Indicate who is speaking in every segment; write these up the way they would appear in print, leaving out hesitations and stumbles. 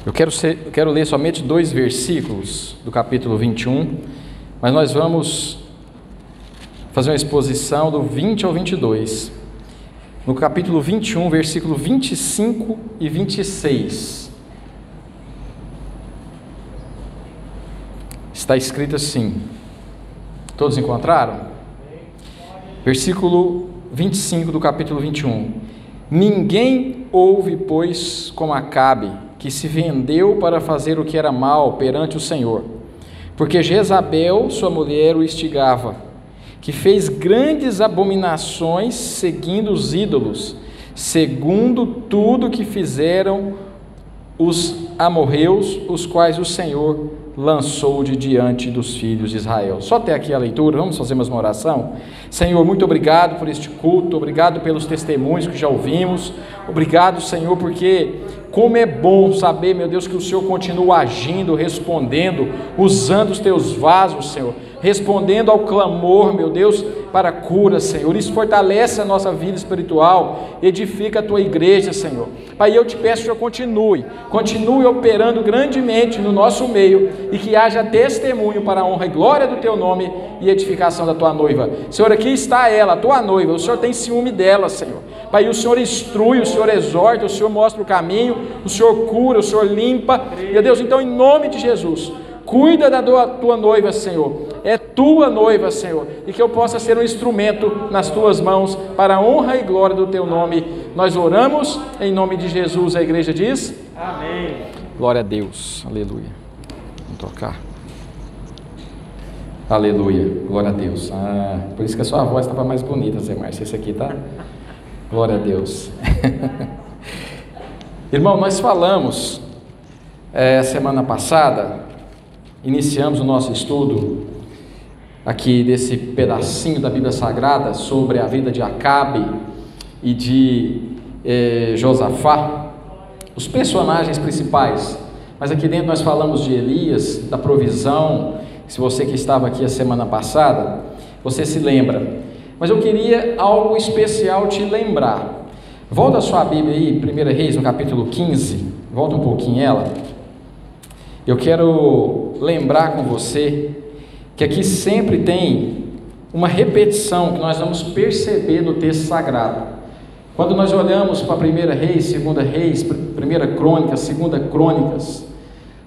Speaker 1: Eu quero ler somente 2 versículos do capítulo 21, mas nós vamos fazer uma exposição do 20 ao 22. No capítulo 21, versículo 25 e 26. Está escrito assim. Todos encontraram? Versículo 25 do capítulo 21. Ninguém houve, pois, como Acabe, que se vendeu para fazer o que era mal perante o Senhor, porque Jezabel, sua mulher, o instigava, que fez grandes abominações seguindo os ídolos, segundo tudo que fizeram os amorreus, os quais o Senhor lançou de diante dos filhos de Israel. Só até aqui a leitura, vamos fazer mais uma oração? Senhor, muito obrigado por este culto, obrigado pelos testemunhos que já ouvimos, obrigado, Senhor, porque como é bom saber, meu Deus, que o Senhor continua agindo, respondendo, usando os teus vasos, Senhor, respondendo ao clamor, meu Deus, para a cura, Senhor. Isso fortalece a nossa vida espiritual, edifica a tua igreja, Senhor. Pai, eu te peço que o Senhor continue operando grandemente no nosso meio e que haja testemunho para a honra e glória do teu nome e edificação da tua noiva. Senhor, aqui está ela, a tua noiva, o Senhor tem ciúme dela, Senhor. Pai, o Senhor instrui, o Senhor exorta, o Senhor mostra o caminho, o Senhor cura, o Senhor limpa. Meu Deus, então em nome de Jesus, cuida da tua noiva, Senhor. É tua noiva, Senhor, e que eu possa ser um instrumento nas tuas mãos para a honra e glória do teu nome. Nós oramos em nome de Jesus. A igreja diz: amém. Glória a Deus, aleluia. Vamos tocar. Aleluia, glória a Deus. Por isso que a sua voz estava mais bonita, Zé Márcio. Esse aqui tá. Glória a Deus. Irmão, nós falamos semana passada, iniciamos o nosso estudo aqui desse pedacinho da Bíblia Sagrada sobre a vida de Acabe e de Josafá, os personagens principais. Mas aqui dentro nós falamos de Elias, da provisão. Se você que estava aqui a semana passada, você se lembra. Mas eu queria algo especial te lembrar. Volta a sua Bíblia aí, 1 Reis, no capítulo 15. Volta um pouquinho ela. Eu quero lembrar com você que aqui sempre tem uma repetição que nós vamos perceber no texto sagrado. Quando nós olhamos para 1 Reis, 2 Reis, 1 Crônicas, 2 Crônicas,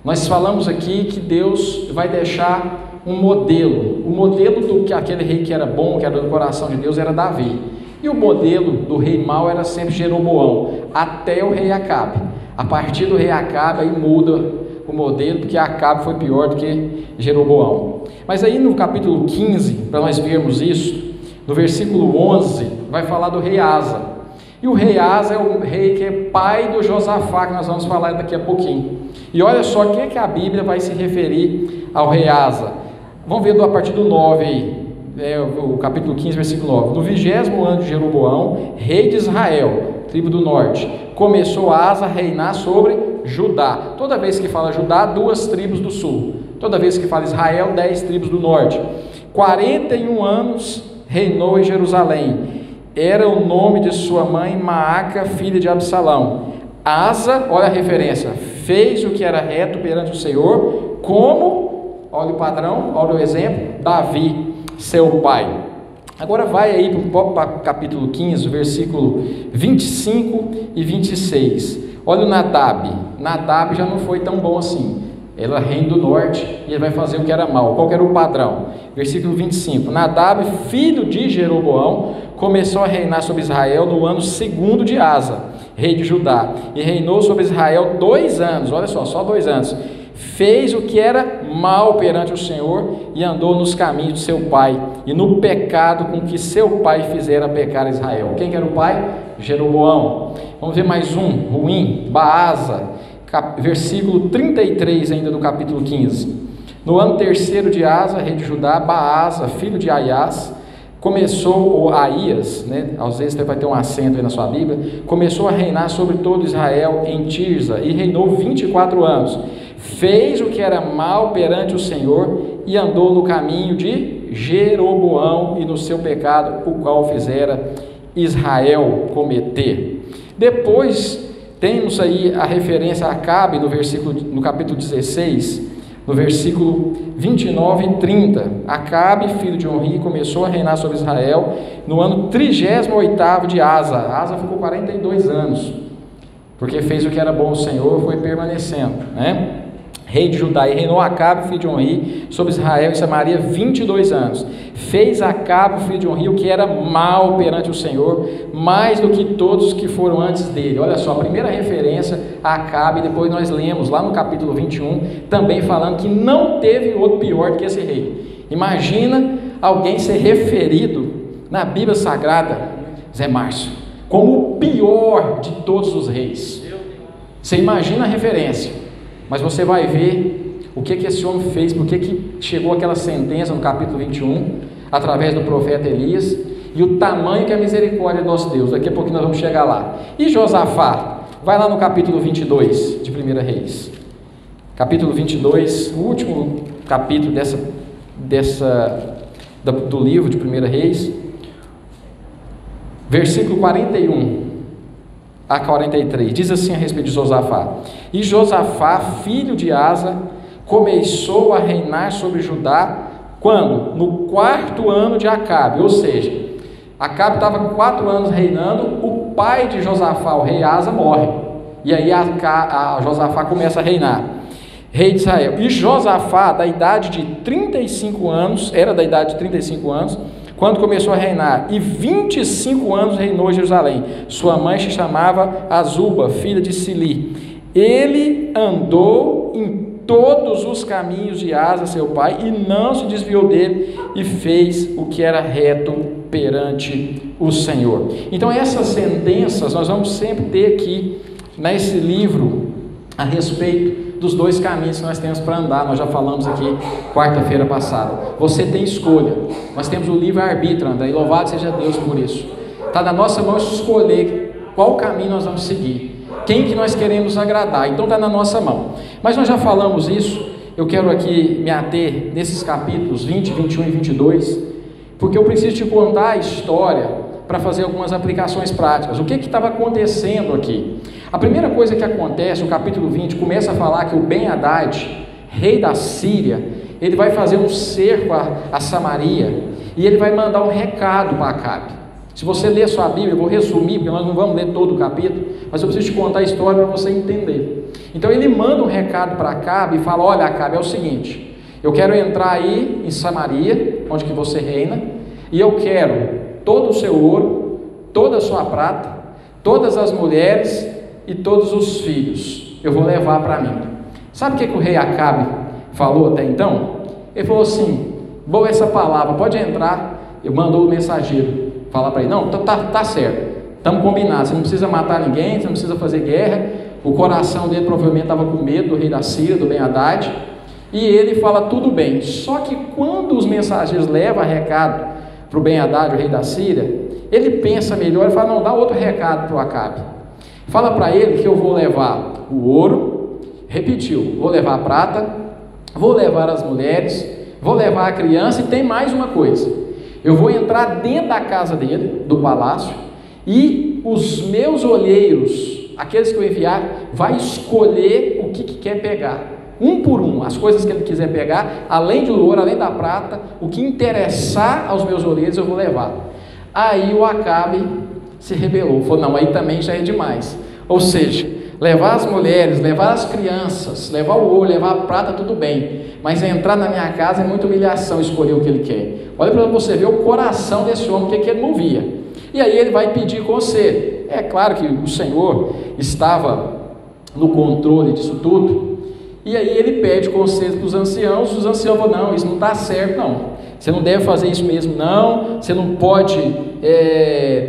Speaker 1: nós falamos aqui que Deus vai deixar um modelo. O modelo do que aquele rei que era bom, que era do coração de Deus, era Davi. E o modelo do rei mau era sempre Jeroboão, até o rei Acabe. A partir do rei Acabe aí muda o modelo, porque Acabe foi pior do que Jeroboão. Mas aí no capítulo 15, para nós vermos isso, no versículo 11, vai falar do rei Asa. E o rei Asa é o rei que é pai do Josafá, que nós vamos falar daqui a pouquinho. E olha só o que a Bíblia vai se referir ao rei Asa. Vamos ver a partir do 9 aí, o capítulo 15, versículo 9. No 20º ano de Jeroboão, rei de Israel, tribo do norte, começou Asa a reinar sobre Judá. Toda vez que fala Judá, 2 tribos do sul. Toda vez que fala Israel, 10 tribos do norte. 41 anos reinou em Jerusalém. Era o nome de sua mãe Maaca, filha de Absalão. Asa, olha a referência, fez o que era reto perante o Senhor, como, olha o padrão, olha o exemplo, Davi, seu pai. Agora vai aí para o capítulo 15, versículo 25 e 26. Olha o Nadab. Nadab já não foi tão bom assim. Ele era reino do norte e ele vai fazer o que era mal. Qual que era o padrão? Versículo 25. Nadab, filho de Jeroboão, começou a reinar sobre Israel no ano 2º de Asa, rei de Judá, e reinou sobre Israel 2 anos. Olha só 2 anos. Fez o que era mal perante o Senhor e andou nos caminhos de seu pai e no pecado com que seu pai fizera pecar Israel. Quem que era o pai? Jeroboão. Vamos ver mais um, ruim, Baasa, versículo 33 ainda do capítulo 15. No ano 3º de Asa, rei de Judá, Baasa, filho de Aias, começou, ou Aías, às vezes vai ter um acento aí na sua Bíblia, começou a reinar sobre todo Israel em Tirza e reinou 24 anos. Fez o que era mal perante o Senhor e andou no caminho de Jeroboão e no seu pecado, o qual fizera Israel cometer. Depois Temos aí a referência a Acabe no capítulo 16, no versículo 29 e 30. Acabe, filho de Onri, começou a reinar sobre Israel no ano 38º de Asa. Asa ficou 42 anos, porque fez o que era bom ao Senhor, foi permanecendo, né? Rei de Judá, e reinou Acabe, filho de Onri, sobre Israel e Samaria 22 anos. Fez Acabe, filho de Onri, o que era mal perante o Senhor, mais do que todos os que foram antes dele. Olha só, a primeira referência a Acabe, depois nós lemos lá no capítulo 21, também falando que não teve outro pior do que esse rei. Imagina alguém ser referido na Bíblia Sagrada, Zé Márcio, como o pior de todos os reis. Você imagina a referência. Mas você vai ver o que esse homem fez, por que chegou aquela sentença no capítulo 21, através do profeta Elias, e o tamanho que é a misericórdia do nosso Deus. Daqui a pouquinho nós vamos chegar lá. E Josafá? Vai lá no capítulo 22 de 1 Reis. Capítulo 22, o último capítulo do livro de 1 Reis. Versículo 41 a 43, diz assim a respeito de Josafá: e Josafá, filho de Asa, começou a reinar sobre Judá, quando? No 4º ano de Acabe, ou seja, Acabe estava 4 anos reinando, o pai de Josafá, o rei Asa, morre, e aí Josafá começa a reinar, rei de Israel. E Josafá, da idade de 35 anos, era da idade de 35 anos, quando começou a reinar, e 25 anos reinou em Jerusalém. Sua mãe se chamava Azuba, filha de Sili. Ele andou em todos os caminhos de Asa, seu pai, e não se desviou dele, e fez o que era reto perante o Senhor. Então essas sentenças nós vamos sempre ter aqui nesse livro a respeito dos 2 caminhos que nós temos para andar. Nós já falamos aqui quarta-feira passada. Você tem escolha. Nós temos o livre-arbítrio, André, e louvado seja Deus por isso. Está na nossa mão escolher qual caminho nós vamos seguir, quem que nós queremos agradar. Então está na nossa mão. Mas nós já falamos isso. Eu quero aqui me ater nesses capítulos 20, 21 e 22, porque eu preciso te contar a história para fazer algumas aplicações práticas. O que estava acontecendo aqui? A primeira coisa que acontece, o capítulo 20 começa a falar que o Ben-Hadad, rei da Síria, ele vai fazer um cerco a Samaria, e ele vai mandar um recado para Acabe. Se você ler a sua Bíblia, eu vou resumir, porque nós não vamos ler todo o capítulo, mas eu preciso te contar a história para você entender. Então ele manda um recado para Acabe e fala: olha, Acabe, é o seguinte, eu quero entrar aí em Samaria, onde que você reina, e eu quero todo o seu ouro, toda a sua prata, todas as mulheres e todos os filhos, eu vou levar para mim. Sabe o que o rei Acabe falou até então? Ele falou assim: boa essa palavra, pode entrar. Eu mandou o mensageiro falar para ele: não, tá certo, estamos combinados, você não precisa matar ninguém, você não precisa fazer guerra. O coração dele provavelmente estava com medo do rei da Síria, do Ben-Hadad, e ele fala: tudo bem. Só que quando os mensageiros levam recado para o Ben-Hadad, o rei da Síria, ele pensa melhor e fala: não, dá outro recado para o Acabe, fala para ele que eu vou levar o ouro, repetiu, vou levar a prata, vou levar as mulheres, vou levar a criança, e tem mais uma coisa, eu vou entrar dentro da casa dele, do palácio, e os meus olheiros, aqueles que eu enviar, vai escolher o que quer pegar, um por um, as coisas que ele quiser pegar, além do ouro, além da prata, o que interessar aos meus olheiros eu vou levar. Aí o Acabe se rebelou, falou: não, aí também já é demais. Ou seja, levar as mulheres, levar as crianças, levar o ouro, levar a prata, tudo bem, mas entrar na minha casa é muita humilhação, escolher o que ele quer. Olha para você ver o coração desse homem, o que ele movia. E aí ele vai pedir conselho. É claro que o Senhor estava no controle disso tudo, e aí ele pede conselho para os anciãos. Os anciãos falam: não, isso não está certo, não, você não deve fazer isso mesmo, não, você não pode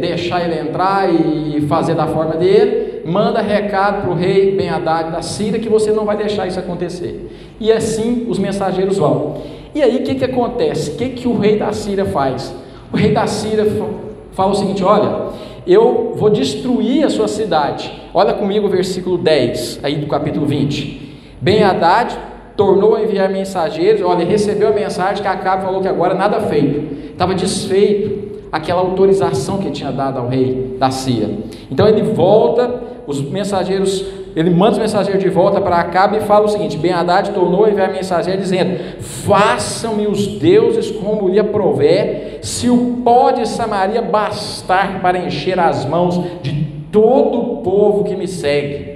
Speaker 1: deixar ele entrar e fazer da forma dele. Manda recado para o rei Ben-Hadad da Síria que você não vai deixar isso acontecer. E assim os mensageiros vão. E aí o que acontece? O que o rei da Síria faz? O rei da Síria fala o seguinte: olha, eu vou destruir a sua cidade. Olha comigo o versículo 10 aí do capítulo 20. Ben-Hadad tornou a enviar mensageiros. Olha, recebeu a mensagem que Acabe falou que agora nada feito, estava desfeito aquela autorização que ele tinha dado ao rei da Síria. Então ele volta, ele manda os mensageiros de volta para Acabe e fala o seguinte: Ben-Hadad tornou a enviar mensageiro dizendo: façam-me os deuses como lhe aprouver, se o pó de Samaria bastar para encher as mãos de todo o povo que me segue.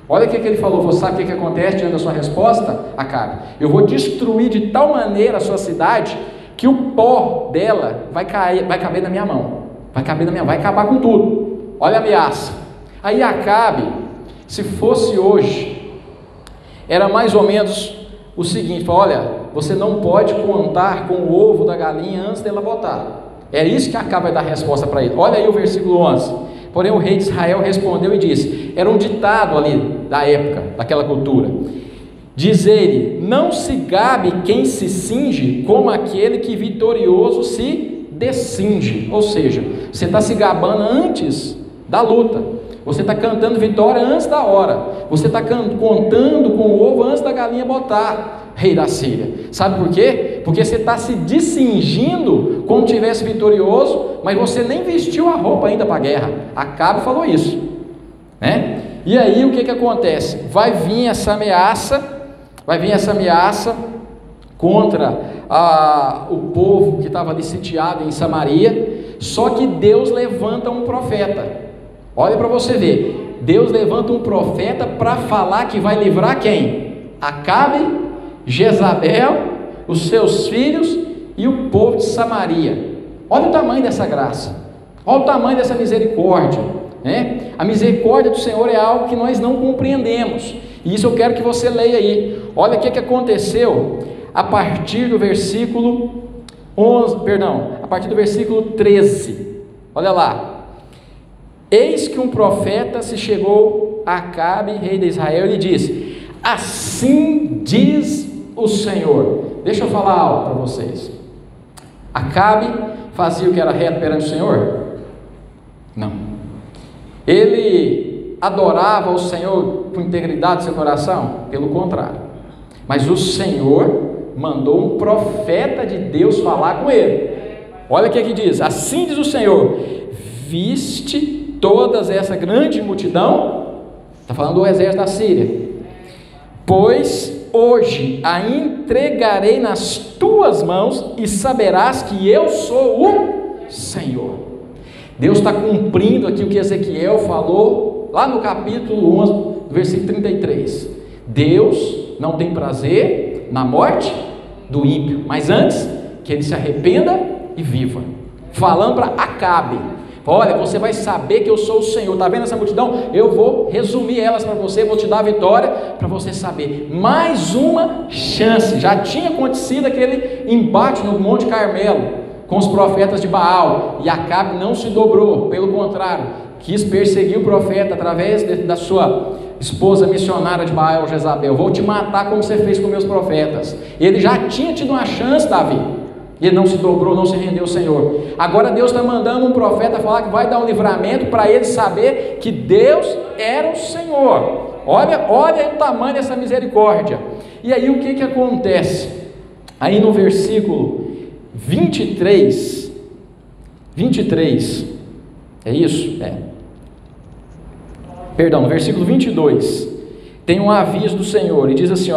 Speaker 1: Olha o que ele falou. Você sabe o que acontece diante da sua resposta, Acabe? Eu vou destruir de tal maneira a sua cidade que o pó dela vai caber na minha mão, vai acabar com tudo. Olha a ameaça. Aí Acabe, se fosse hoje, era mais ou menos o seguinte: olha, você não pode contar com o ovo da galinha antes dela botar. É isso que Acabe vai dar resposta para ele. Olha aí o versículo 11. Porém o rei de Israel respondeu e disse, era um ditado ali da época, daquela cultura: diz ele, não se gabe quem se cinge como aquele que vitorioso se descinge. Ou seja, você está se gabando antes da luta, você está cantando vitória antes da hora, você está contando com o ovo antes da galinha botar, rei da Síria. Sabe por quê? Porque você está se descingindo como tivesse vitorioso, mas você nem vestiu a roupa ainda para a guerra. Acabe falou isso, né? E aí o que acontece? Vai vir essa ameaça contra o povo que estava ali sitiado em Samaria. Só que Deus levanta um profeta. Olha para você ver, Deus levanta um profeta para falar que vai livrar quem? Acabe, Jezabel, os seus filhos e o povo de Samaria. Olha o tamanho dessa graça, olha o tamanho dessa misericórdia, né? A misericórdia do Senhor é algo que nós não compreendemos, e isso eu quero que você leia aí. Olha o que aconteceu a partir do versículo 13. Olha lá. Eis que um profeta se chegou a Acabe, rei de Israel, e lhe disse: assim diz o Senhor. Deixa eu falar algo para vocês. Acabe fazia o que era reto perante o Senhor? Não. Ele adorava o Senhor com integridade do seu coração? Pelo contrário. Mas o Senhor mandou um profeta de Deus falar com ele. Olha o que diz: assim diz o Senhor, viste todas essa grande multidão? Está falando do exército da Síria. Pois hoje a entregarei nas tuas mãos e saberás que eu sou o Senhor. Deus está cumprindo aqui o que Ezequiel falou lá no capítulo 11, versículo 33. Deus não tem prazer na morte do ímpio, mas antes que ele se arrependa e viva. Falando para Acabe: olha, você vai saber que eu sou o Senhor. Está vendo essa multidão? Eu vou resumir elas para você, vou te dar a vitória para você saber. Mais uma chance. Já tinha acontecido aquele embate no Monte Carmelo com os profetas de Baal, e Acabe não se dobrou, pelo contrário, quis perseguir o profeta através da sua esposa missionária de Baal, Jezabel. Vou te matar como você fez com meus profetas. Ele já tinha tido uma chance, Davi. Ele não se dobrou, não se rendeu ao Senhor. Agora Deus está mandando um profeta falar que vai dar um livramento para ele saber que Deus era o Senhor. Olha o tamanho dessa misericórdia. E aí o que acontece? Aí no versículo 23, é isso? Perdão, no versículo 22, tem um aviso do Senhor, e diz assim,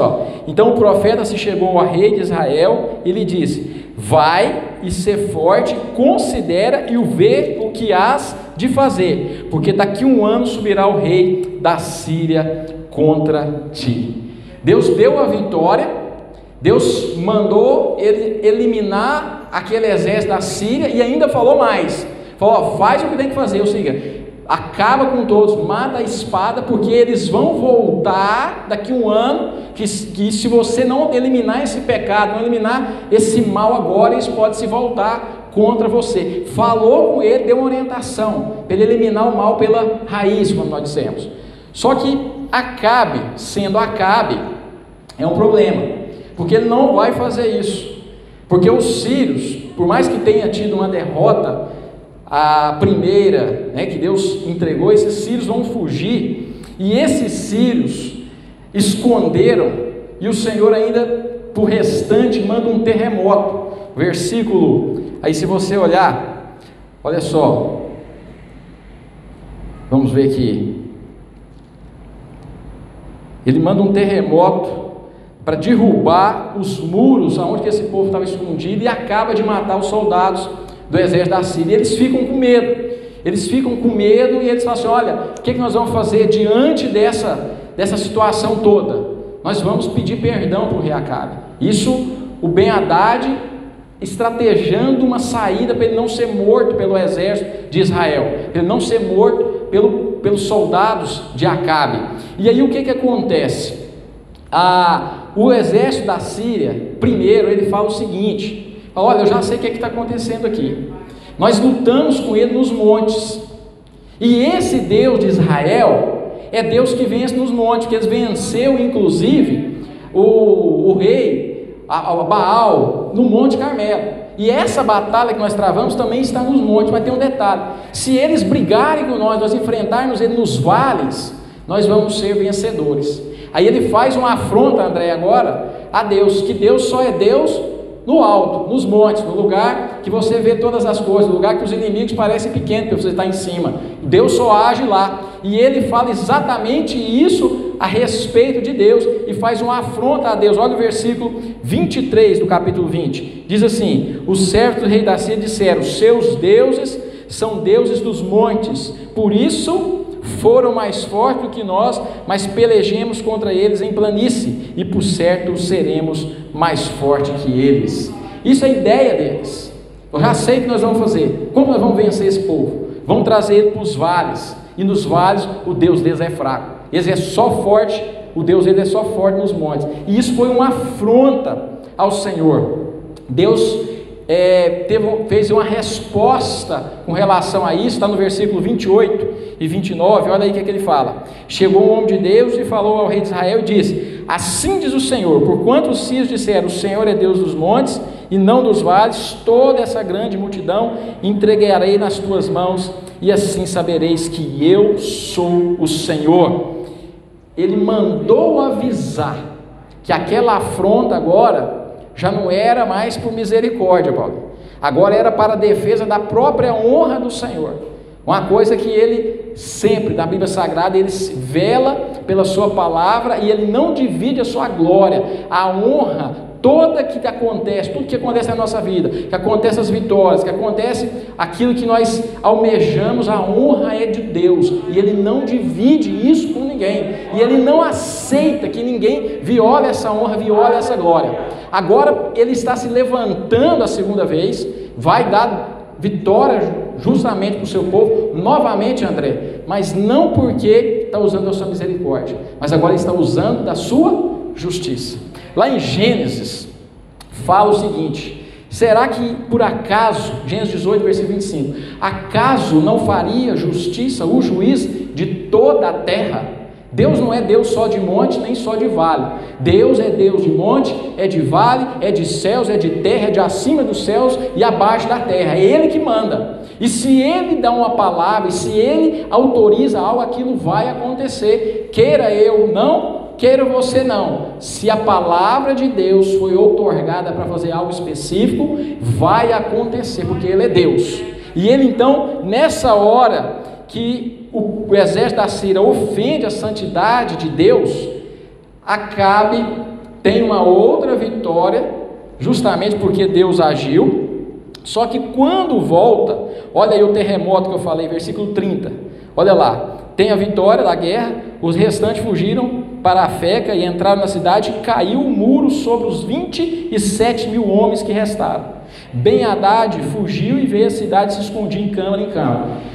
Speaker 1: então o profeta se chegou ao rei de Israel e lhe disse: vai e ser forte, considera e vê o que hás de fazer, porque daqui 1 ano subirá o rei da Síria contra ti. Deus deu a vitória, Deus mandou ele eliminar aquele exército da Síria, e ainda falou mais, falou: faz o que tem que fazer, ou seja, acaba com todos, mata a espada, porque eles vão voltar daqui 1 ano, que se você não eliminar esse pecado, não eliminar esse mal agora, eles podem se voltar contra você. Falou com ele, deu uma orientação, para ele eliminar o mal pela raiz, como nós dissemos. Só que Acabe, sendo Acabe, é um problema, porque ele não vai fazer isso, porque os sírios, por mais que tenha tido uma derrota, a primeira, que Deus entregou, esses sírios vão fugir, e esses sírios esconderam, e o Senhor ainda, por restante, manda um terremoto. Versículo, aí se você olhar, Olha só, vamos ver aqui. Ele manda um terremoto para derrubar os muros onde esse povo estava escondido e acaba de matar os soldados do exército da Síria. E eles ficam com medo. Eles ficam com medo e eles falam assim: olha, o que nós vamos fazer diante dessa situação toda? Nós vamos pedir perdão para o rei Acabe. Isso, o Ben-Hadad estrategando uma saída para ele não ser morto pelo exército de Israel, para ele não ser morto pelos soldados de Acabe. E aí o que acontece? O exército da Síria, primeiro, ele fala o seguinte: olha, eu já sei o que está acontecendo aqui. Nós lutamos com ele nos montes, e esse Deus de Israel é Deus que vence nos montes, que eles venceu inclusive o rei Baal no Monte Carmelo. E essa batalha que nós travamos também está nos montes. Mas tem um detalhe: se eles brigarem com nós enfrentarmos ele nos vales, nós vamos ser vencedores. Aí ele faz uma afronta, André, agora a Deus, que Deus só é Deus no alto, nos montes, no lugar que você vê todas as coisas, no lugar que os inimigos parecem pequenos, porque você está em cima. Deus só age lá. E ele fala exatamente isso a respeito de Deus e faz uma afronta a Deus. Olha o versículo 23 do capítulo 20. Diz assim: os servos do rei da Síria disseram: seus deuses são deuses dos montes, por isso foram mais fortes do que nós, mas pelejemos contra eles em planície, e por certo seremos mais fortes que eles. Isso é a ideia deles. Eu já sei o que nós vamos fazer. Como nós vamos vencer esse povo? Vamos trazer ele para os vales, e nos vales o Deus deles é fraco. Eles é só forte, o Deus deles é só forte nos montes. E isso foi uma afronta ao Senhor. Deus fez uma resposta com relação a isso. Está no versículo 28 e 29, olha aí o que ele fala: chegou um homem de Deus e falou ao rei de Israel e disse: assim diz o Senhor, porquanto os sírios disseram: o Senhor é Deus dos montes e não dos vales, toda essa grande multidão entregarei nas tuas mãos, e assim sabereis que eu sou o Senhor. Ele mandou avisar que aquela afronta agora já não era mais por misericórdia, Paulo. Agora era para a defesa da própria honra do Senhor. Uma coisa que ele sempre, na Bíblia Sagrada, ele vela pela sua palavra e ele não divide a sua glória, a honra toda que acontece, tudo que acontece na nossa vida, que acontece as vitórias, que acontece aquilo que nós almejamos, a honra é de Deus, e ele não divide isso com ninguém, e ele não aceita que ninguém viole essa honra, viole essa glória. Agora ele está se levantando a segunda vez, vai dar vitória justamente para o seu povo, novamente, André, mas não porque está usando da sua misericórdia, mas agora ele está usando da sua justiça. Lá em Gênesis, fala o seguinte: será que por acaso, Gênesis 18, versículo 25, acaso não faria justiça o juiz de toda a terra? Deus não é Deus só de monte, nem só de vale. Deus é Deus de monte, é de vale, é de céus, é de terra, é de acima dos céus e abaixo da terra. É Ele que manda. E se Ele dá uma palavra, e se Ele autoriza algo, aquilo vai acontecer. Queira eu não, queira você não. Se a palavra de Deus foi outorgada para fazer algo específico, vai acontecer, porque Ele é Deus. E Ele então, nessa hora que o exército da Síria ofende a santidade de Deus, Acabe tem uma outra vitória, justamente porque Deus agiu. Só que quando volta, olha aí o terremoto que eu falei, versículo 30, olha lá, tem a vitória da guerra, os restantes fugiram para a Feca e entraram na cidade, e caiu o muro sobre os 27.000 homens que restaram. Ben-Hadad fugiu e veio à cidade e se escondia em câmara.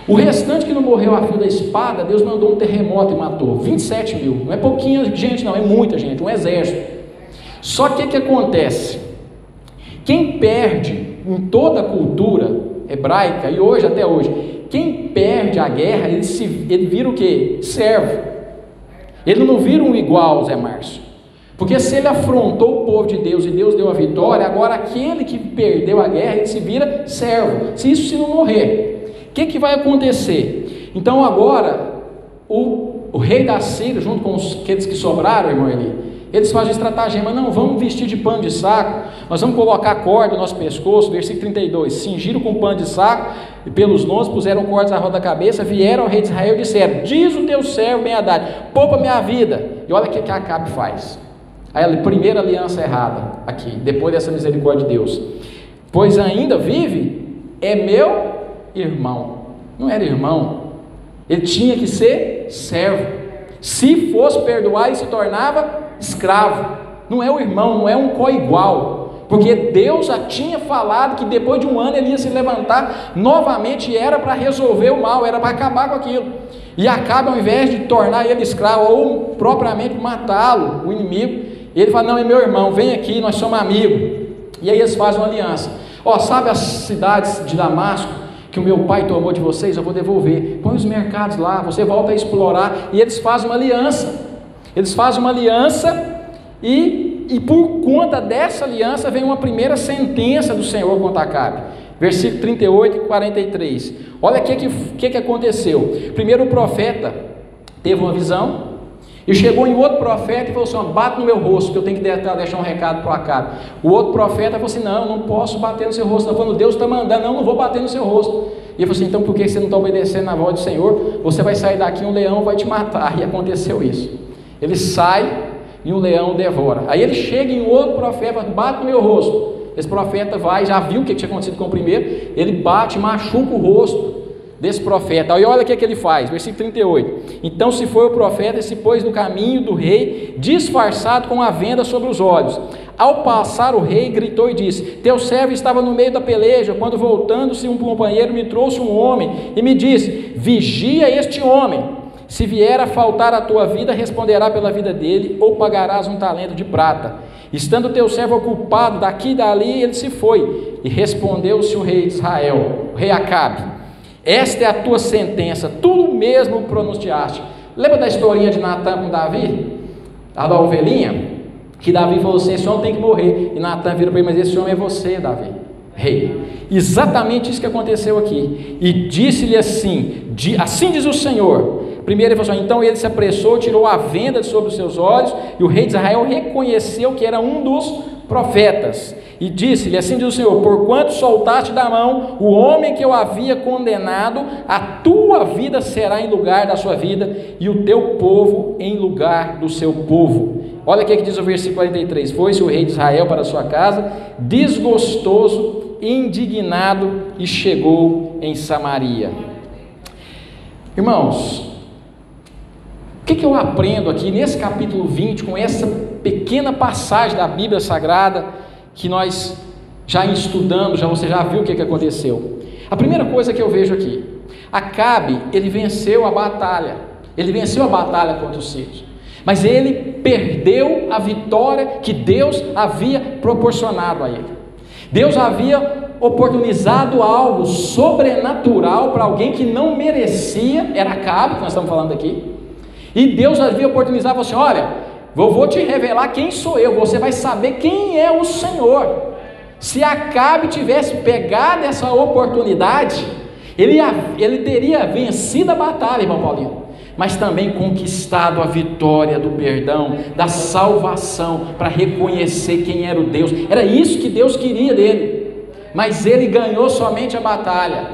Speaker 1: O restante que não morreu a fio da espada, Deus mandou um terremoto e matou 27.000, não é pouquinha gente não, é muita gente, um exército. Só que o que acontece? Quem perde em toda a cultura hebraica, e hoje até hoje, quem perde a guerra, ele vira o quê? Servo. Ele não vira um igual, Zé Márcio, porque se ele afrontou o povo de Deus e Deus deu a vitória, agora aquele que perdeu a guerra, ele se vira servo, se não morrer. O que vai acontecer? Então agora, o rei da Síria, junto com aqueles que sobraram, irmão Eli, Eles fazem estratagema, não, vamos vestir de pano de saco, nós vamos colocar corda no nosso pescoço, versículo 32, cingiram com pano de saco, e pelos nós puseram cordas à roda da cabeça, vieram ao rei de Israel e disseram, diz o teu servo Ben-Hadad, poupa minha vida, e olha o que Acabe faz, a primeira aliança errada, aqui, depois dessa misericórdia de Deus, pois ainda vive, é meu irmão, não era irmão, ele tinha que ser servo, se fosse perdoar ele se tornava escravo, não é o irmão, não é um co-igual, porque Deus já tinha falado que depois de um ano ele ia se levantar novamente, e era para resolver o mal, era para acabar com aquilo, e Acabe, ao invés de tornar ele escravo, ou propriamente matá-lo, o inimigo, ele fala, não, é meu irmão, vem aqui, nós somos amigos, e aí eles fazem uma aliança, sabe as cidades de Damasco, que o meu pai tomou de vocês, eu vou devolver, põe os mercados lá, você volta a explorar, e eles fazem uma aliança, e por conta dessa aliança vem uma primeira sentença do Senhor contra Acabe, versículo 38 e 43, olha o que aconteceu. Primeiro o profeta teve uma visão, e chegou em outro profeta e falou assim, bate no meu rosto, que eu tenho que deixar um recado para o Acabe. O outro profeta falou assim, não posso bater no seu rosto, não, quando Deus está mandando, não vou bater no seu rosto. E ele falou assim, então por que você não está obedecendo na voz do Senhor? Você vai sair daqui, um leão vai te matar. E aconteceu isso, ele sai e um leão devora. Aí ele chega em outro profeta, bate no meu rosto. Esse profeta vai, já viu o que tinha acontecido com o primeiro, ele bate, machuca o rosto desse profeta. Aí olha o que ele faz, versículo 38, então se foi o profeta e se pôs no caminho do rei, disfarçado com a venda sobre os olhos. Ao passar o rei, gritou e disse, teu servo estava no meio da peleja, quando voltando-se um companheiro me trouxe um homem, e me disse, vigia este homem, se vier a faltar a tua vida, responderá pela vida dele, ou pagarás um talento de prata. Estando teu servo ocupado daqui e dali, ele se foi, e respondeu-se o rei de Israel, o rei Acabe, esta é a tua sentença, tu mesmo pronunciaste. Lembra da historinha de Natan com Davi? A da ovelhinha? Que Davi falou assim, esse homem tem que morrer. E Natan vira para ele, mas esse homem é você, Davi, rei. Exatamente isso que aconteceu aqui. E disse-lhe assim, assim diz o Senhor. Primeiro ele falou assim, então ele se apressou, tirou a venda de sobre os seus olhos, e o rei de Israel reconheceu que era um dos profetas, e disse-lhe, assim diz o Senhor, porquanto soltaste da mão o homem que eu havia condenado, a tua vida será em lugar da sua vida, e o teu povo em lugar do seu povo. Olha o que diz o versículo 43, foi-se o rei de Israel para a sua casa, desgostoso, indignado, e chegou em Samaria. Irmãos, o que eu aprendo aqui nesse capítulo 20, com essa pequena passagem da Bíblia Sagrada, que nós já estudamos, você já viu o que aconteceu? A primeira coisa que eu vejo aqui, Acabe, ele venceu a batalha contra os sírios, mas ele perdeu a vitória que Deus havia proporcionado a ele. Deus havia oportunizado algo sobrenatural para alguém que não merecia, era Acabe, que nós estamos falando aqui, e Deus havia oportunizado assim, olha, vou te revelar quem sou eu, você vai saber quem é o Senhor. Se Acabe tivesse pegado essa oportunidade, ele teria vencido a batalha, irmão Paulinho, mas também conquistado a vitória do perdão, da salvação, para reconhecer quem era o Deus. Era isso que Deus queria dele, mas ele ganhou somente a batalha,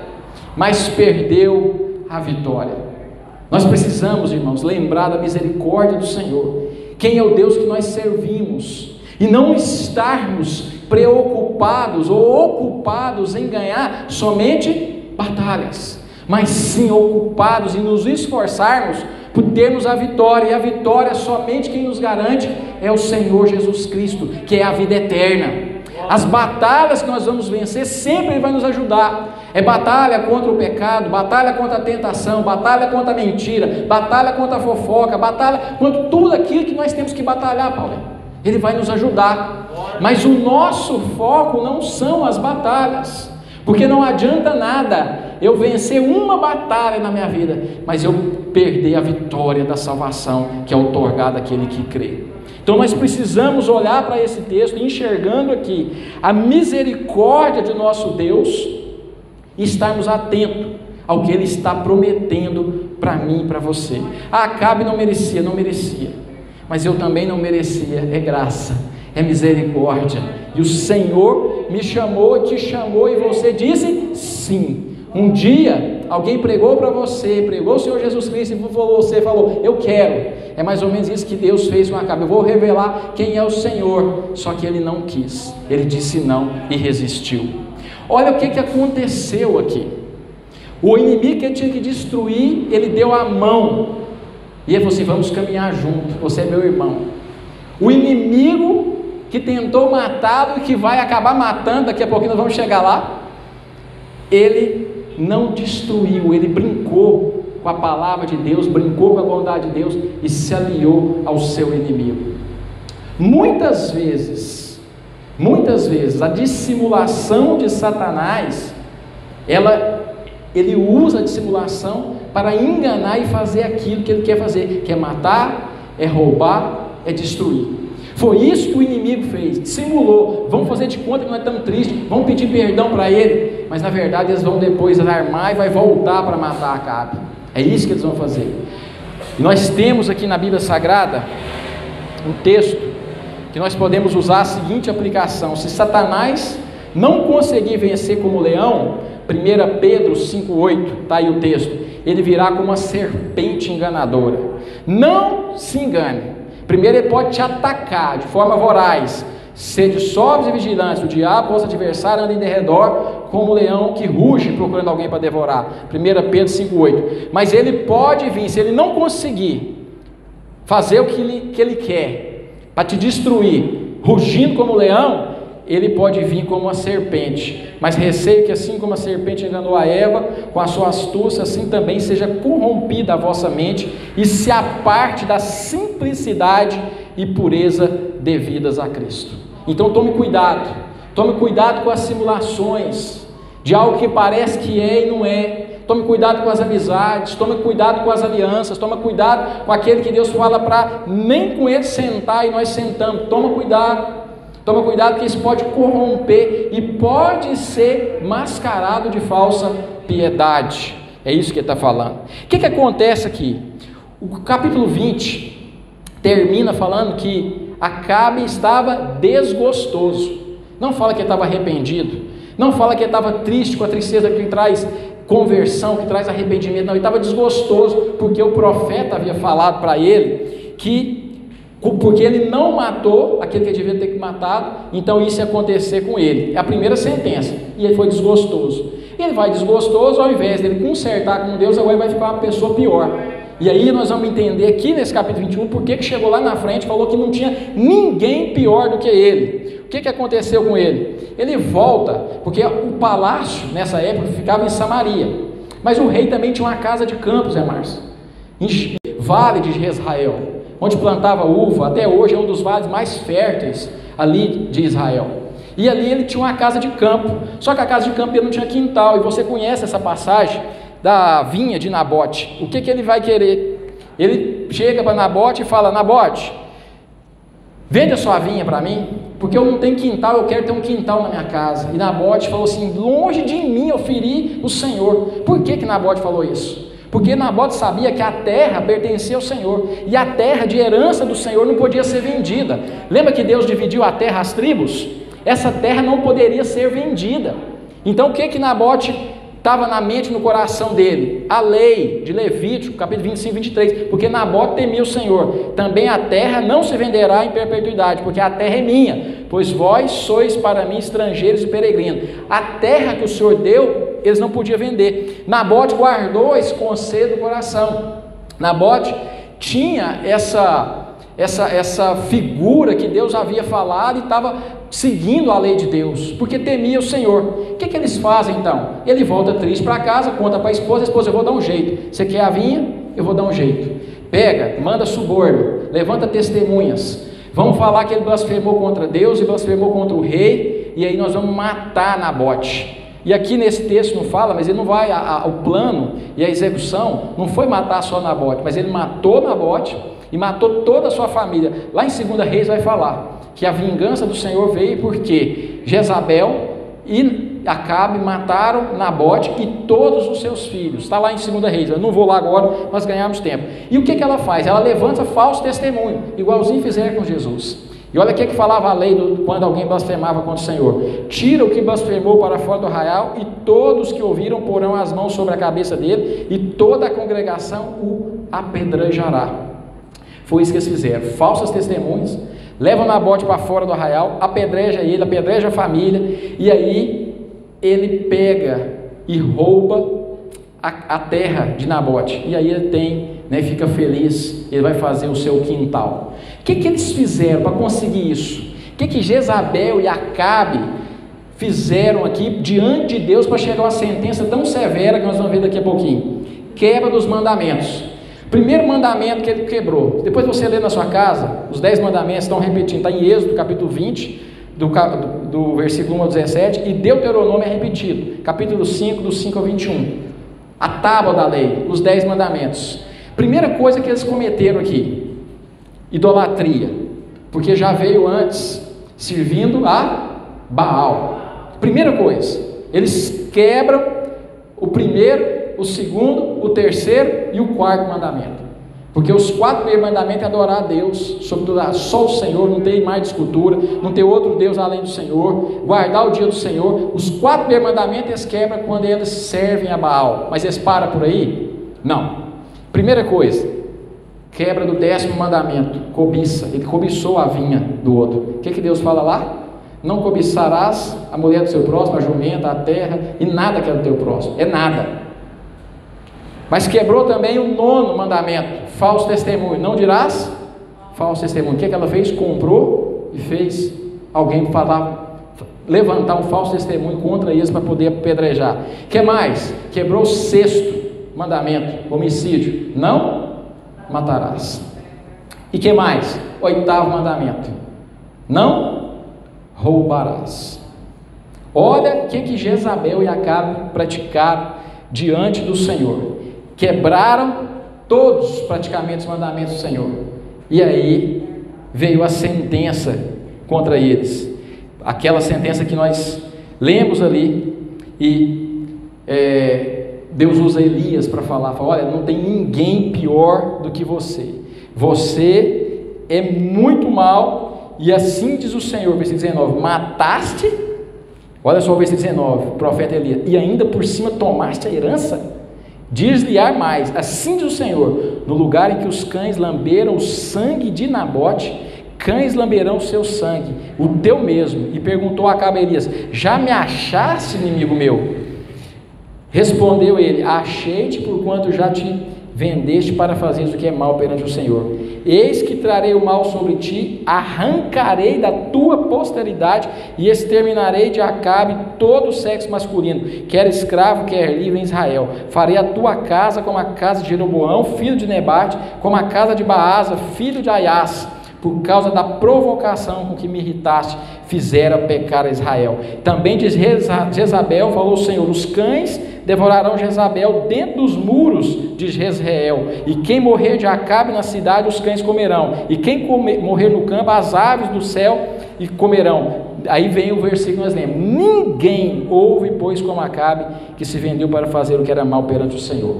Speaker 1: mas perdeu a vitória. Nós precisamos, irmãos, lembrar da misericórdia do Senhor, quem é o Deus que nós servimos, e não estarmos preocupados ou ocupados em ganhar somente batalhas, mas sim ocupados em nos esforçarmos por termos a vitória, e a vitória somente quem nos garante é o Senhor Jesus Cristo, que é a vida eterna. As batalhas que nós vamos vencer sempre Ele vai nos ajudar. É batalha contra o pecado, batalha contra a tentação, batalha contra a mentira, batalha contra a fofoca, batalha contra tudo aquilo que nós temos que batalhar, Paulo. Ele vai nos ajudar, mas o nosso foco não são as batalhas, porque não adianta nada eu vencer uma batalha na minha vida, mas eu perder a vitória da salvação que é outorgada àquele que crê. Então nós precisamos olhar para esse texto, enxergando aqui a misericórdia de nosso Deus, e estarmos atentos ao que Ele está prometendo para mim e para você. Acabe não merecia, mas eu também não merecia. É graça, é misericórdia, e o Senhor me chamou, te chamou, e você disse sim. Um dia alguém pregou para você, pregou o Senhor Jesus Cristo, e você falou, eu quero. É mais ou menos isso que Deus fez com Acabe. Eu vou revelar quem é o Senhor. Só que ele não quis, ele disse não e resistiu. Olha o que aconteceu aqui. O inimigo que ele tinha que destruir, ele deu a mão, e ele falou assim, vamos caminhar junto, você é meu irmão. O inimigo que tentou matá-lo e que vai acabar matando, daqui a pouquinho nós vamos chegar lá, ele não destruiu, ele brincou com a palavra de Deus, brincou com a bondade de Deus e se aliou ao seu inimigo. Muitas vezes, a dissimulação de Satanás, ele usa a dissimulação para enganar e fazer aquilo que ele quer fazer, que é matar, é roubar, é destruir. Foi isso que o inimigo fez, dissimulou. Vamos fazer de conta que nós estamos tristes, vamos pedir perdão para ele, mas na verdade eles vão depois armar e vai voltar para matar Acabe. É isso que eles vão fazer. E nós temos aqui na Bíblia Sagrada um texto que nós podemos usar a seguinte aplicação: se Satanás não conseguir vencer como leão, 1 Pedro 5,8, está aí o texto, ele virá como uma serpente enganadora. Não se engane. Primeiro, ele pode te atacar de forma voraz. Sede sóbrios e vigilantes, o diabo, vosso adversário, anda em derredor como leão que ruge procurando alguém para devorar. 1 Pedro 5,8. Mas ele pode vir, se ele não conseguir fazer o que ele quer, para te destruir, rugindo como leão, ele pode vir como uma serpente. Mas receio que assim como a serpente enganou a Eva, com a sua astúcia, assim também seja corrompida a vossa mente, e se aparte da simplicidade e pureza devidas a Cristo. Então tome cuidado com as simulações, de algo que parece que é e não é. Tome cuidado com as amizades, tome cuidado com as alianças, tome cuidado com aquele que Deus fala para nem com ele sentar e nós sentamos. Toma cuidado porque isso pode corromper e pode ser mascarado de falsa piedade. É isso que ele está falando. O que acontece aqui? O capítulo 20 termina falando que Acabe estava desgostoso. Não fala que ele estava arrependido, não fala que ele estava triste, com a tristeza que traz conversão, que traz arrependimento. Não, ele estava desgostoso porque o profeta havia falado para ele que porque ele não matou aquele que devia ter matado, então isso ia acontecer com ele. É a primeira sentença. E ele foi desgostoso. Ele vai desgostoso, ao invés dele consertar com Deus, agora vai ficar uma pessoa pior. E aí nós vamos entender aqui nesse capítulo 21 porque que chegou lá na frente e falou que não tinha ninguém pior do que ele. O que aconteceu com ele? Ele volta, porque o palácio nessa época ficava em Samaria, mas o rei também tinha uma casa de campo, Zé Márcio, em Vale de Jezreel, onde plantava uva. Até hoje é um dos vales mais férteis ali de Israel. E ali ele tinha uma casa de campo, só que a casa de campo ele não tinha quintal. E você conhece essa passagem da vinha de Nabote. O que ele vai querer? Ele chega para Nabote e fala: Nabote, vende a sua vinha para mim, porque eu não tenho quintal, eu quero ter um quintal na minha casa. E Nabote falou assim: longe de mim eu feri o Senhor. Por que Nabote falou isso? Porque Nabote sabia que a terra pertencia ao Senhor, e a terra de herança do Senhor não podia ser vendida. Lembra que Deus dividiu a terra às tribos? Essa terra não poderia ser vendida. Então o que Nabote estava na mente e no coração dele? A lei de Levítico, capítulo 25, 23, porque Nabote temia o Senhor. Também a terra não se venderá em perpetuidade, porque a terra é minha, pois vós sois para mim estrangeiros e peregrinos. A terra que o Senhor deu, eles não podiam vender. Nabote guardou esse conselho do coração. Nabote tinha essa figura que Deus havia falado e estava seguindo a lei de Deus, porque temia o Senhor. O que eles fazem então? Ele volta triste para casa, conta para a esposa: eu vou dar um jeito. Você quer a vinha? Eu vou dar um jeito. Pega, manda suborno, levanta testemunhas, vamos falar que ele blasfemou contra Deus e blasfemou contra o rei, e aí nós vamos matar Nabote. E aqui nesse texto não fala, mas ele não vai, o plano e a execução não foi matar só Nabote, mas ele matou Nabote e matou toda a sua família. Lá em 2 Reis vai falar que a vingança do Senhor veio porque Jezabel e Acabe mataram Nabote e todos os seus filhos. Está lá em 2 Reis, eu não vou lá agora, nós ganhamos tempo. E o que ela faz? Ela levanta falso testemunho, igualzinho fizeram com Jesus. E olha o que falava a lei quando alguém blasfemava contra o Senhor: tira o que blasfemou para fora do arraial, e todos que ouviram porão as mãos sobre a cabeça dele, e toda a congregação o apedrejará. Foi isso que eles fizeram, falsas testemunhas, levam Nabote para fora do arraial, apedreja ele, apedreja a família, e aí ele pega e rouba a terra de Nabote, e aí ele tem, fica feliz, ele vai fazer o seu quintal. O que eles fizeram para conseguir isso? O que Jezabel e Acabe fizeram aqui diante de Deus para chegar a uma sentença tão severa que nós vamos ver daqui a pouquinho? Quebra dos mandamentos. Primeiro mandamento que ele quebrou, depois você lê na sua casa, os 10 mandamentos estão repetindo, está em Êxodo capítulo 20, do versículo 1 ao 17, e Deuteronômio é repetido, capítulo 5, do 5 ao 21, a tábua da lei, os 10 mandamentos. Primeira coisa que eles cometeram aqui: idolatria, porque já veio antes servindo a Baal. Primeira coisa, eles quebram o primeiro, o segundo, o terceiro e o quarto mandamento, porque os 4 primeiros mandamentos é adorar a Deus, sobretudo só o Senhor, não tem mais escultura, não tem outro Deus além do Senhor, guardar o dia do Senhor. Os 4 primeiros mandamentos eles quebram quando eles servem a Baal, mas eles param por aí? Não. Primeira coisa, quebra do 10º mandamento, cobiça. Ele cobiçou a vinha do outro. O que Deus fala lá? Não cobiçarás a mulher do seu próximo, a jumenta, a terra, e nada que é do teu próximo, é nada. Mas quebrou também o 9º mandamento, falso testemunho, não dirás falso testemunho. O que ela fez? Comprou e fez alguém levantar um falso testemunho contra eles para poder apedrejar. O que mais? Quebrou o 6º mandamento, homicídio, não matarás. E que mais? 8º mandamento, não roubarás. Olha o que Jezabel e Acabe praticaram diante do Senhor. Quebraram todos praticamente os mandamentos do Senhor, e aí veio a sentença contra eles, aquela sentença que nós lemos ali, e Deus usa Elias para falar, olha, não tem ninguém pior do que você é muito mal, e assim diz o Senhor, versículo 19, mataste, olha só o versículo 19, o profeta Elias, e ainda por cima tomaste a herança. Diz-lhe mais, assim diz o Senhor, no lugar em que os cães lamberam o sangue de Nabote, cães lamberão o seu sangue, o teu mesmo. E perguntou a Acabe a Elias, já me achaste, inimigo meu? Respondeu ele, achei-te porquanto já te vendeste para fazeres o que é mal perante o Senhor. Eis que trarei o mal sobre ti, arrancarei da tua posteridade e exterminarei de Acabe todo o sexo masculino, quer escravo, quer livre em Israel. Farei a tua casa como a casa de Jeroboão, filho de Nebate, como a casa de Baasa, filho de Aias, por causa da provocação com que me irritaste, fizera pecar a Israel. Também diz Jezabel, falou o Senhor, os cães devorarão Jezabel dentro dos muros de Jezreel, e quem morrer de Acabe na cidade, os cães comerão, e quem morrer no campo, as aves do céu e comerão. Aí vem o versículo que nós lemos, ninguém houve, pois, como Acabe, que se vendeu para fazer o que era mal perante o Senhor,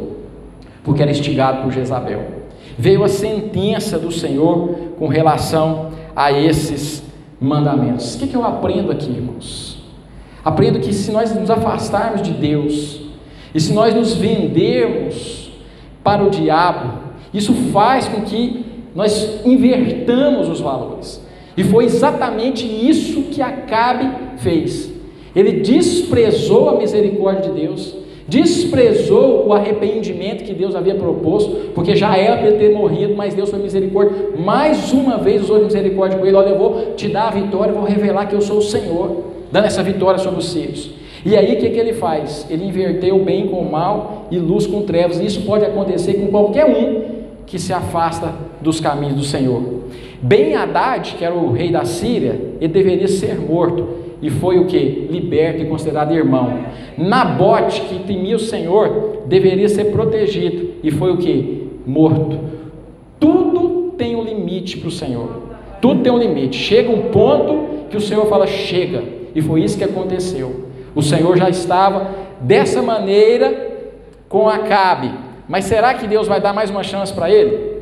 Speaker 1: porque era instigado por Jezabel. Veio a sentença do Senhor com relação a esses mandamentos. O que eu aprendo aqui, irmãos? Aprendo que se nós nos afastarmos de Deus, e se nós nos vendermos para o diabo, isso faz com que nós invertamos os valores. E foi exatamente isso que Acabe fez. Ele desprezou a misericórdia de Deus, desprezou o arrependimento que Deus havia proposto, porque já era para ele ter morrido, mas Deus foi misericórdia, mais uma vez usou misericórdia com ele, olha, eu vou te dar a vitória, vou revelar que eu sou o Senhor, dando essa vitória sobre os seus. E aí o que ele faz? Ele inverteu o bem com o mal e luz com trevas, e isso pode acontecer com qualquer um que se afasta dos caminhos do Senhor. Ben-Hadad, que era o rei da Síria, ele deveria ser morto, e foi o que? Liberto e considerado irmão. Nabote, que temia o Senhor, deveria ser protegido, e foi o que? Morto. Tudo tem um limite para o Senhor, tudo tem um limite, chega um ponto que o Senhor fala, chega, e foi isso que aconteceu. O Senhor já estava dessa maneira com Acabe. Mas será que Deus vai dar mais uma chance para ele?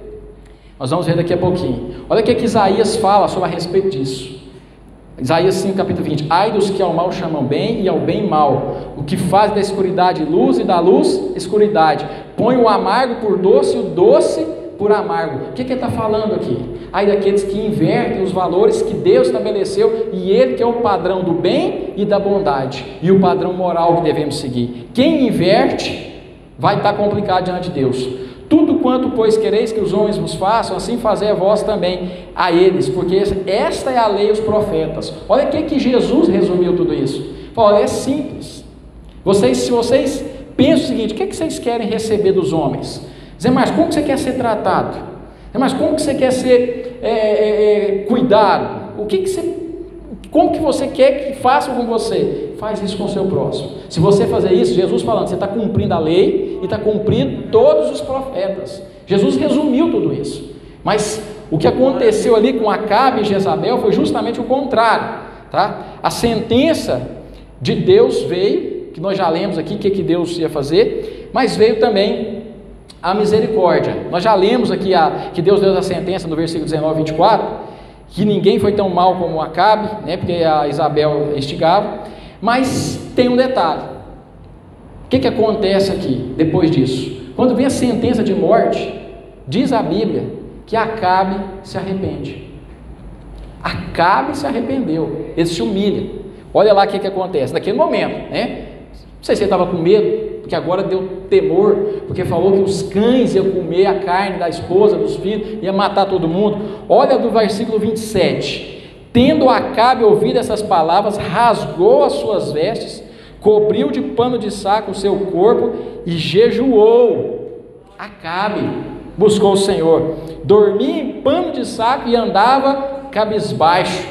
Speaker 1: Nós vamos ver daqui a pouquinho. Olha o que Isaías fala sobre a respeito disso. Isaías 5, capítulo 20. Ai dos que ao mal chamam bem e ao bem mal, o que faz da escuridade luz e da luz escuridade. Põe o amargo por doce e o doce por amargo. O que ele está falando aqui? Ai daqueles que invertem os valores que Deus estabeleceu, e Ele que é o padrão do bem e da bondade, e o padrão moral que devemos seguir. Quem inverte vai estar complicado diante de Deus. Tudo quanto, pois, quereis que os homens vos façam, assim fazei a vós também a eles, porque esta é a lei e os profetas. Olha o que Jesus resumiu tudo isso. Olha, é simples. Se vocês pensam o seguinte: o que vocês querem receber dos homens? Zé Márcio, como que você quer ser tratado? Zé Márcio, como que você quer ser cuidado? Como que você quer que façam com você? Faz isso com o seu próximo. Se você fazer isso, Jesus falando, você está cumprindo a lei e está cumprindo todos os profetas. Jesus resumiu tudo isso. Mas o que aconteceu ali com Acabe e Jezabel foi justamente o contrário, tá? A sentença de Deus veio, que nós já lemos aqui o que Deus ia fazer, mas veio também a misericórdia. Nós já lemos aqui que Deus deu a sentença no versículo 19 e 24, que ninguém foi tão mal como Acabe, né, porque a Isabel instigava. Mas tem um detalhe. O que acontece aqui depois disso? Quando vem a sentença de morte, diz a Bíblia que Acabe se arrepende. Acabe se arrependeu, ele se humilha. Olha lá o que acontece naquele momento, né? Não sei se ele estava com medo, porque agora deu temor, porque falou que os cães iam comer a carne da esposa, dos filhos, ia matar todo mundo. Olha do versículo 27. Tendo Acabe ouvido essas palavras, rasgou as suas vestes, cobriu de pano de saco o seu corpo e jejuou. Acabe buscou o Senhor, dormia em pano de saco e andava cabisbaixo.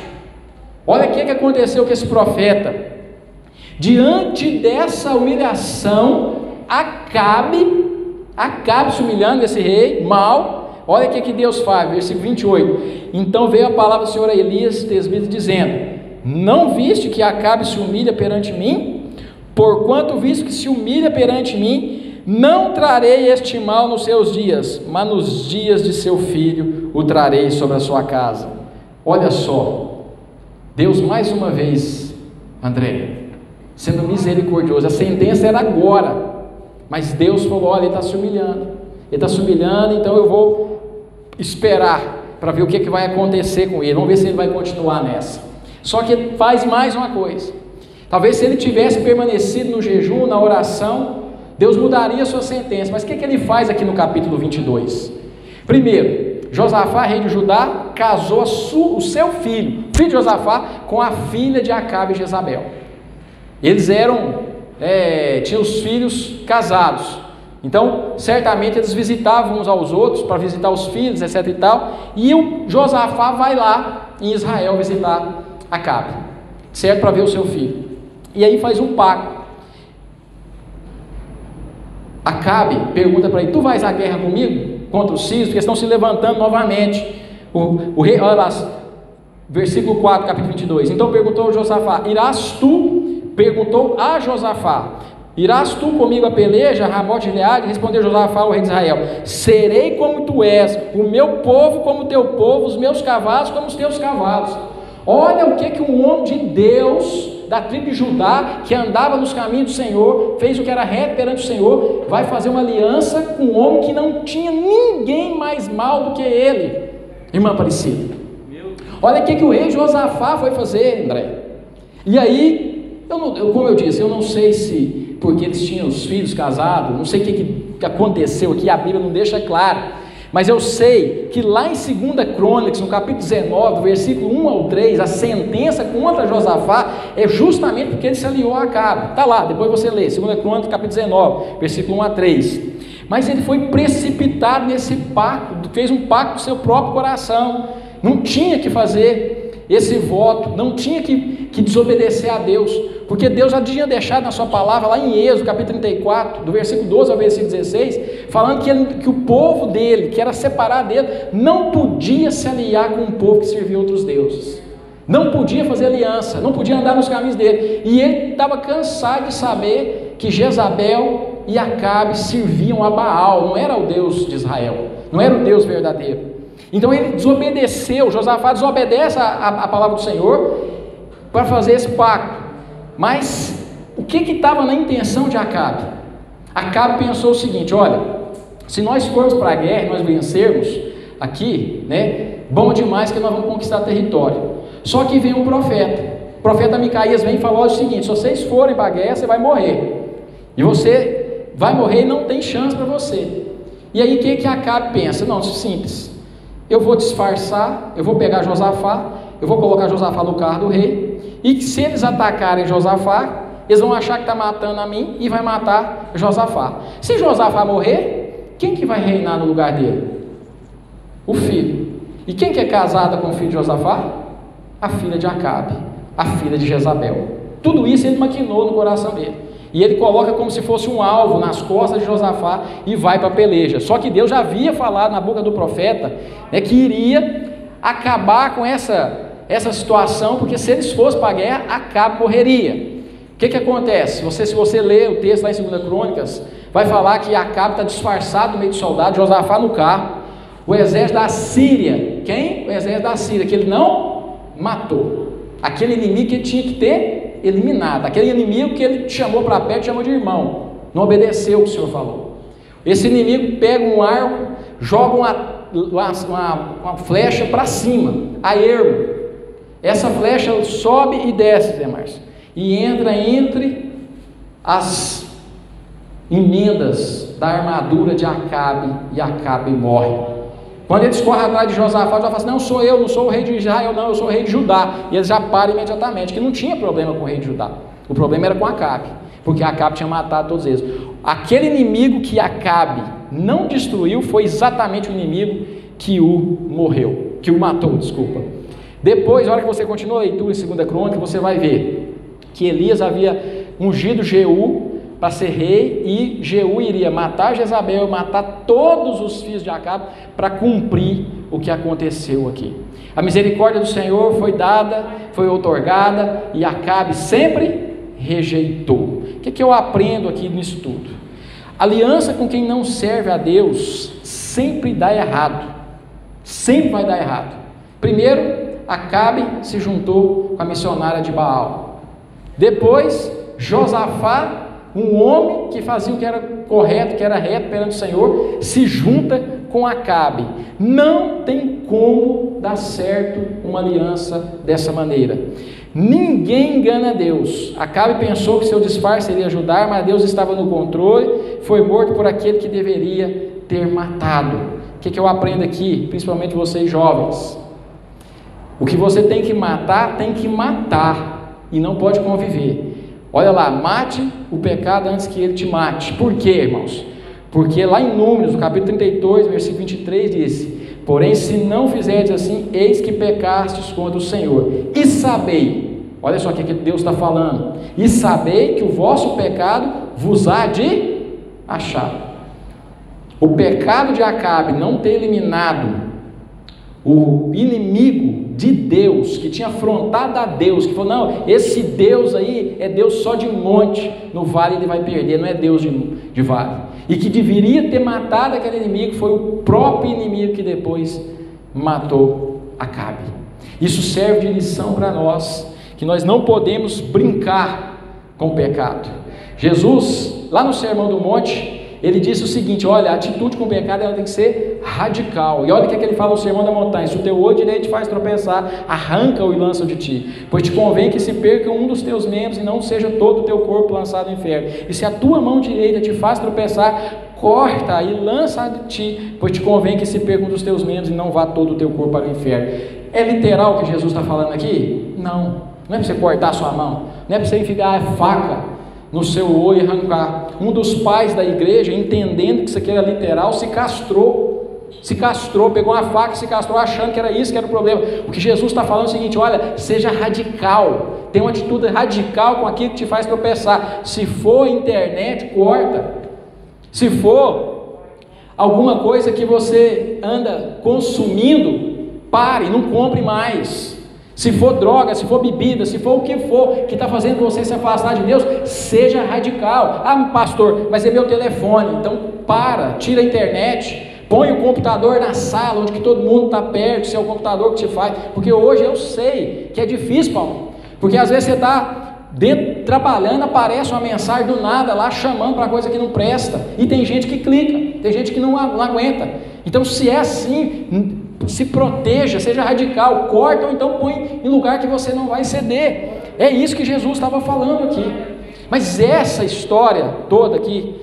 Speaker 1: Olha o que aconteceu com esse profeta. Diante dessa humilhação, Acabe se humilhando, esse rei mau. Olha o que Deus faz, versículo 28. Então veio a palavra do Senhor a Elias Tesbita, dizendo: não viste que Acabe se humilha perante mim? Porquanto visto que se humilha perante mim, não trarei este mal nos seus dias, mas nos dias de seu filho o trarei sobre a sua casa. Olha só, Deus mais uma vez, André, sendo misericordioso. A sentença era agora, mas Deus falou: olha, ele está se humilhando, então eu vou esperar para ver o que vai acontecer com ele. Vamos ver se ele vai continuar nessa. Só que ele faz mais uma coisa. Talvez se ele tivesse permanecido no jejum, na oração, Deus mudaria a sua sentença. Mas o que ele faz aqui no capítulo 22? Primeiro, Josafá, rei de Judá, casou o seu filho de Josafá, com a filha de Acabe e Jezabel. Eles tinham os filhos casados. Então, certamente eles visitavam uns aos outros para visitar os filhos, etc e tal. E o Josafá vai lá em Israel visitar Acabe, certo? Para ver o seu filho. E aí faz um pacto. Acabe pergunta para ele: tu vais à guerra comigo contra os sírios? Porque estão se levantando novamente. O rei, olha lá, versículo 4, capítulo 22. Então perguntou Josafá: irás tu? Perguntou a Josafá: irás tu comigo a peleja, Ramote de Gileade? Respondeu Josafá ao rei de Israel: serei como tu és, o meu povo como o teu povo, os meus cavalos como os teus cavalos. Olha o que um homem de Deus, da tribo de Judá, que andava nos caminhos do Senhor, fez o que era reto perante o Senhor, vai fazer uma aliança com um homem que não tinha ninguém mais mal do que ele. Irmã Aparecida, olha o que o rei Josafá foi fazer, André. E aí, como eu disse, eu não sei se porque eles tinham os filhos casados, não sei o que aconteceu aqui, a Bíblia não deixa claro, mas eu sei que lá em 2 Crônicas, no capítulo 19, versículo 1 ao 3, a sentença contra Josafá é justamente porque ele se aliou a Acabe. Está lá, depois você lê, 2 Crônicas, capítulo 19, versículo 1 a 3. Mas ele foi precipitado nesse pacto, fez um pacto com o seu próprio coração, não tinha que fazer esse voto, não tinha que desobedecer a Deus, porque Deus já tinha deixado na sua palavra, lá em Êxodo, capítulo 34, do versículo 12 ao versículo 16, falando que o povo dele, que era separado dele, não podia se aliar com um povo que servia outros deuses. não podia fazer aliança, não podia andar nos caminhos dele, e ele estava cansado de saber que Jezabel e Acabe serviam a Baal, não era o Deus de Israel, não era o Deus verdadeiro. Então ele desobedeceu, Josafá desobedece a palavra do Senhor para fazer esse pacto. Mas o que estava na intenção de Acabe? Acabe pensou o seguinte: olha, se nós formos para a guerra e nós vencermos aqui, né, bom demais que nós vamos conquistar território. Só que vem um profeta, o profeta Micaías vem e falou o seguinte: se vocês forem para a guerra, você vai morrer, e você vai morrer e não tem chance para você. E aí o que Acabe pensa? Não, simples, eu vou disfarçar, eu vou pegar Josafá, eu vou colocar Josafá no carro do rei, e se eles atacarem Josafá, eles vão achar que está matando a mim e vai matar Josafá. Se Josafá morrer, quem que vai reinar no lugar dele? O filho. E quem que é casada com o filho de Josafá? A filha de Acabe, a filha de Jezabel. Tudo isso ele maquinou no coração dele. E ele coloca como se fosse um alvo nas costas de Josafá e vai para a peleja. Só que Deus já havia falado na boca do profeta, né, que iria acabar com essa situação, porque se eles fossem para a guerra, Acabe morreria. O que acontece? Se você ler o texto lá em 2 Crônicas, vai falar que Acabe está disfarçado no meio de soldados, Josafá no carro, o exército da Síria. Quem? O exército da Síria, que ele não matou. Aquele inimigo que ele tinha que ter eliminado, aquele inimigo que ele chamou para perto, chamou de irmão, não obedeceu o que o Senhor falou. Esse inimigo pega um arco, joga uma flecha para cima, a ermo. Essa flecha sobe e desce, Zé Márcio, e entra entre as emendas da armadura de Acabe, e Acabe morre. Quando eles correm atrás de Josafá, Josafá fala assim: não sou eu, não sou o rei de Israel, não, eu sou o rei de Judá. E eles já param imediatamente, que não tinha problema com o rei de Judá, o problema era com Acabe, porque Acabe tinha matado todos eles. Aquele inimigo que Acabe não destruiu foi exatamente o inimigo que o matou, desculpa. Depois, na hora que você continua a leitura em 2 Crônicas, você vai ver que Elias havia ungido Jeú para ser rei, e Jeú iria matar Jezabel, matar todos os filhos de Acabe, para cumprir o que aconteceu aqui. A misericórdia do Senhor foi dada, foi outorgada, e Acabe sempre rejeitou. O que eu aprendo aqui nisso tudo? Aliança com quem não serve a Deus sempre dá errado, sempre vai dar errado. Primeiro, Acabe se juntou com a missionária de Baal. Depois, Josafá, um homem que fazia o que era correto, que era reto perante o Senhor, se junta com Acabe. Não tem como dar certo uma aliança dessa maneira. Ninguém engana Deus. Acabe pensou que seu disfarce iria ajudar, mas Deus estava no controle, foi morto por aquele que deveria ter matado. O que eu aprendo aqui, principalmente vocês jovens? O que você tem que matar e não pode conviver. Olha lá, mate o pecado antes que ele te mate. Por quê, irmãos? Porque lá em Números, no capítulo 32, versículo 23, diz: porém, se não fizerdes assim, eis que pecastes contra o Senhor. E sabei, olha só o que Deus está falando, e sabei que o vosso pecado vos há de achar. O pecado de Acabe não ter eliminado o inimigo de Deus, que tinha afrontado a Deus, que falou: não, esse Deus aí é Deus só de monte, no vale ele vai perder, não é Deus de vale, e que deveria ter matado aquele inimigo, foi o próprio inimigo que depois matou Acabe. Isso serve de lição para nós, que nós não podemos brincar com o pecado. Jesus, lá no Sermão do Monte, ele disse o seguinte: olha, a atitude com o pecado ela tem que ser radical. E olha o que ele fala no Sermão da Montanha: se o teu olho direito te faz tropeçar, arranca-o e lança-o de ti, pois te convém que se perca um dos teus membros e não seja todo o teu corpo lançado no inferno. E se a tua mão direita te faz tropeçar, corta e lança de ti, pois te convém que se perca um dos teus membros e não vá todo o teu corpo para o inferno. É literal o que Jesus está falando aqui? Não é para você cortar a sua mão, não é para você enfiar a faca no seu olho e arrancar. Um dos pais da igreja, entendendo que isso aqui era literal, se castrou, pegou uma faca e se castrou, achando que era isso que era o problema. O que Jesus está falando é o seguinte: olha, seja radical, tenha uma atitude radical com aquilo que te faz tropeçar. Se for internet, corta. Se for alguma coisa que você anda consumindo, pare, não compre mais. Se for droga, se for bebida, se for o que for que está fazendo você se afastar de Deus, seja radical. Ah, pastor, mas é meu telefone. Então tira a internet, põe o computador na sala, onde que todo mundo está perto, se é o computador que te faz. Porque hoje eu sei que é difícil, Paulo. Porque às vezes você está trabalhando, aparece uma mensagem do nada lá, chamando para coisa que não presta. E tem gente que clica, tem gente que não aguenta. Então se é assim, se proteja, seja radical, corta ou então põe em lugar que você não vai ceder. É isso que Jesus estava falando aqui. Mas essa história toda aqui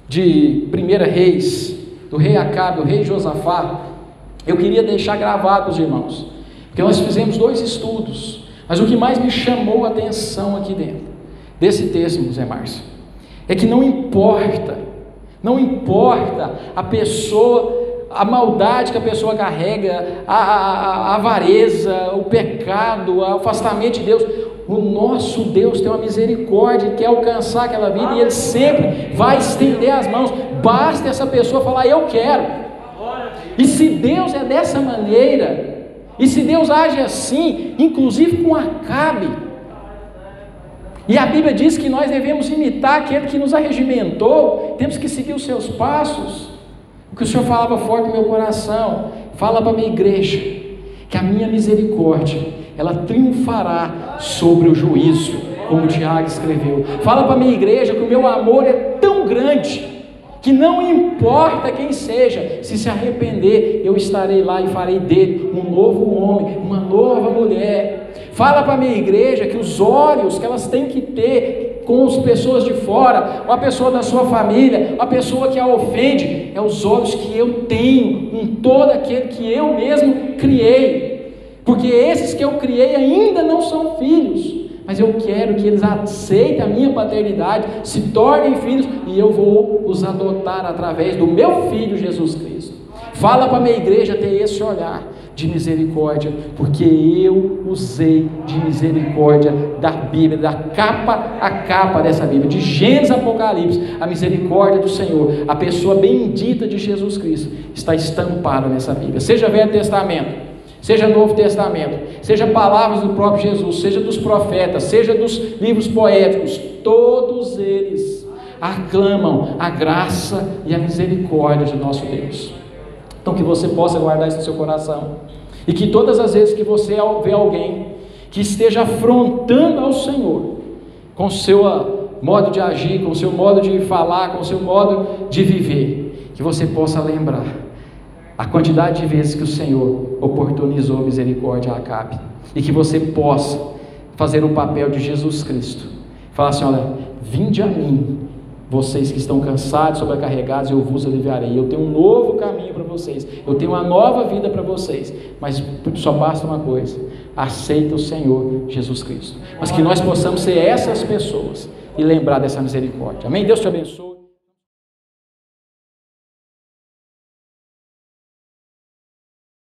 Speaker 1: de 1 Reis, do rei Acabe, do rei Josafá, eu queria deixar gravado para os irmãos, porque nós fizemos 2 estudos, mas o que mais me chamou a atenção aqui dentro desse texto, Zé Márcio, é que não importa a pessoa, a maldade que a pessoa carrega, a avareza, o pecado, o afastamento de Deus. O nosso Deus tem uma misericórdia e quer alcançar aquela vida, e Ele sempre vai estender as mãos. Basta essa pessoa falar: eu quero. E se Deus é dessa maneira, e se Deus age assim, inclusive com Acabe, e a Bíblia diz que nós devemos imitar aquele que nos arregimentou, temos que seguir os seus passos. O que o Senhor falava forte no meu coração: fala para a minha igreja que a minha misericórdia, ela triunfará sobre o juízo, como o Tiago escreveu. Fala para a minha igreja que o meu amor é tão grande, que não importa quem seja, se arrepender, eu estarei lá e farei dele um novo homem, uma nova mulher. Fala para a minha igreja que os olhos que elas têm que ter com as pessoas de fora, uma pessoa da sua família, uma pessoa que a ofende, é os olhos que eu tenho com todo aquele que eu mesmo criei, porque esses que eu criei ainda não são filhos, mas eu quero que eles aceitem a minha paternidade, se tornem filhos, e eu vou os adotar através do meu Filho Jesus Cristo. Fala para a minha igreja ter esse olhar de misericórdia, porque eu usei de misericórdia da Bíblia, da capa a capa dessa Bíblia, de Gênesis a Apocalipse. A misericórdia do Senhor, a pessoa bendita de Jesus Cristo, está estampada nessa Bíblia, seja Velho Testamento, seja Novo Testamento, seja palavras do próprio Jesus, seja dos profetas, seja dos livros poéticos, todos eles aclamam a graça e a misericórdia de nosso Deus. Então que você possa guardar isso no seu coração, e que todas as vezes que você vê alguém que esteja afrontando ao Senhor, com o seu modo de agir, com o seu modo de falar, com o seu modo de viver, que você possa lembrar a quantidade de vezes que o Senhor oportunizou misericórdia a Acabe, e que você possa fazer o papel de Jesus Cristo, falar assim: olha, vinde a mim, vocês que estão cansados, sobrecarregados, eu vos aliviarei. Eu tenho um novo caminho para vocês, eu tenho uma nova vida para vocês, mas só basta uma coisa: aceita o Senhor Jesus Cristo. Mas que nós possamos ser essas pessoas e lembrar dessa misericórdia. Amém? Deus te abençoe.